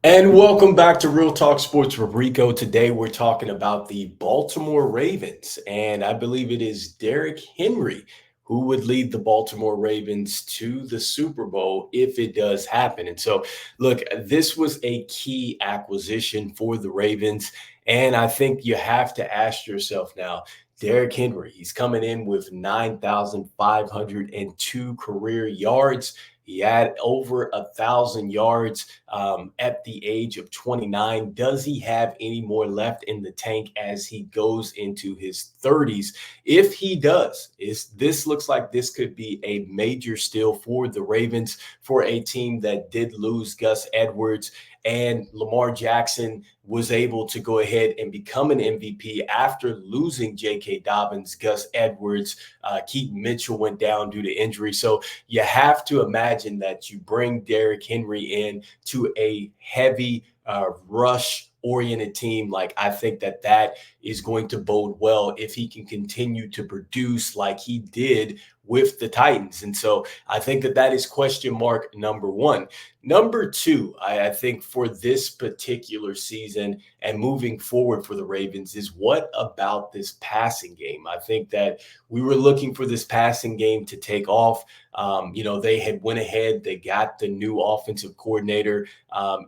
And welcome back to Real Talk Sports with Rico. Today we're talking about the Baltimore Ravens, and I believe it is Derrick Henry who would lead the Baltimore Ravens to the Super Bowl if it does happen. And so, look, this was a key acquisition for the Ravens, and I think you have to ask yourself now, Derrick Henry, he's coming in with 9,502 career yards. He had over 1,000 yards at the age of 29. Does he have any more left in the tank as he goes into his 30s? If he does, this looks like this could be a major steal for the Ravens, for a team that did lose Gus Edwards, and Lamar Jackson was able to go ahead and become an MVP after losing J.K. Dobbins, Gus Edwards, Keaton Mitchell went down due to injury. So you have to imagine that you bring Derrick Henry in to a heavy rush oriented team. Like, I think that is going to bode well if he can continue to produce like he did with the Titans. And so I think that is question mark number one. Number two, I think for this particular season and moving forward for the Ravens is, what about this passing game? I think that we were looking for this passing game to take off. They had went ahead, they got the new offensive coordinator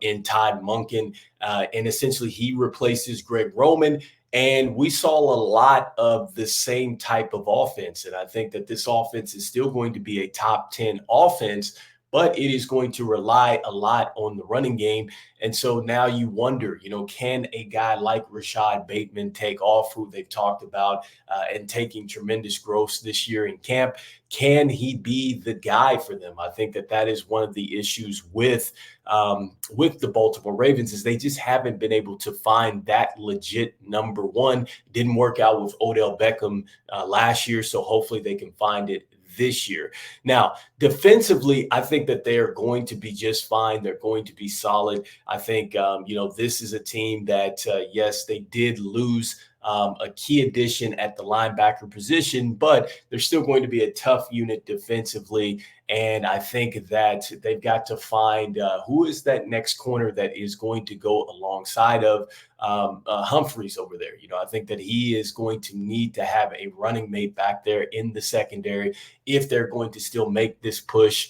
in Todd Monken, and essentially he replaces Greg Roman. And we saw a lot of the same type of offense. And I think that this offense is still going to be a top 10 offense, but it is going to rely a lot on the running game. And so now you wonder, can a guy like Rashad Bateman take off, who they've talked about and taking tremendous growth this year in camp? Can he be the guy for them? I think that is one of the issues with the Baltimore Ravens, is they just haven't been able to find that legit number one. It didn't work out with Odell Beckham last year, so hopefully they can find it this year. Now, defensively, I think that they are going to be just fine. They're going to be solid. I think, this is a team that, yes, they did lose a key addition at the linebacker position, but they're still going to be a tough unit defensively. And I think that they've got to find who is that next corner that is going to go alongside of Humphreys over there. I think that he is going to need to have a running mate back there in the secondary if they're going to still make this push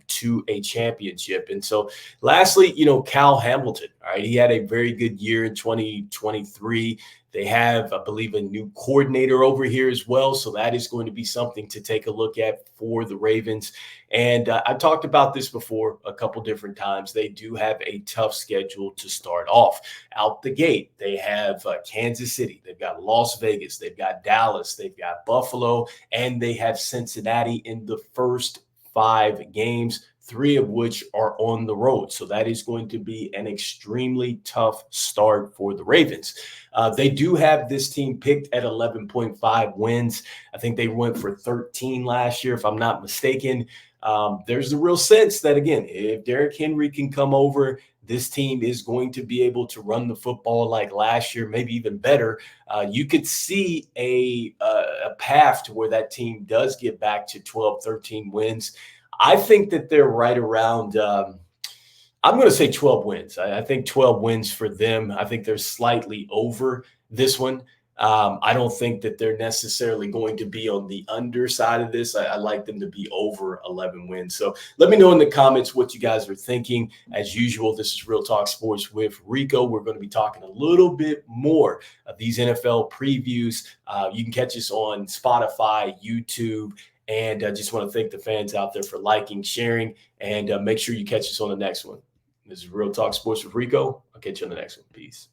to a championship. And so lastly, Cal Hamilton, all right, he had a very good year in 2023. They have, I believe, a new coordinator over here as well. So that is going to be something to take a look at for the Ravens. And I've talked about this before a couple different times. They do have a tough schedule to start off. Out the gate, they have Kansas City, they've got Las Vegas, they've got Dallas, they've got Buffalo, and they have Cincinnati in the first 5 games, 3 of which are on the road. So that is going to be an extremely tough start for the Ravens. They do have this team picked at 11.5 wins. I think they went for 13 last year, if I'm not mistaken. There's a real sense that, again, if Derrick Henry can come over, this team is going to be able to run the football like last year, maybe even better. You could see a path to where that team does get back to 12, 13 wins. I think that they're right around, I'm going to say 12 wins. I think 12 wins for them. I think they're slightly over this one. I don't think that they're necessarily going to be on the underside of this. I like them to be over 11 wins. So let me know in the comments what you guys are thinking. As usual, this is Real Talk Sports with Rico. We're going to be talking a little bit more of these NFL previews. You can catch us on Spotify, YouTube, and I just want to thank the fans out there for liking, sharing, and make sure you catch us on the next one. This is Real Talk Sports with Rico. I'll catch you on the next one. Peace.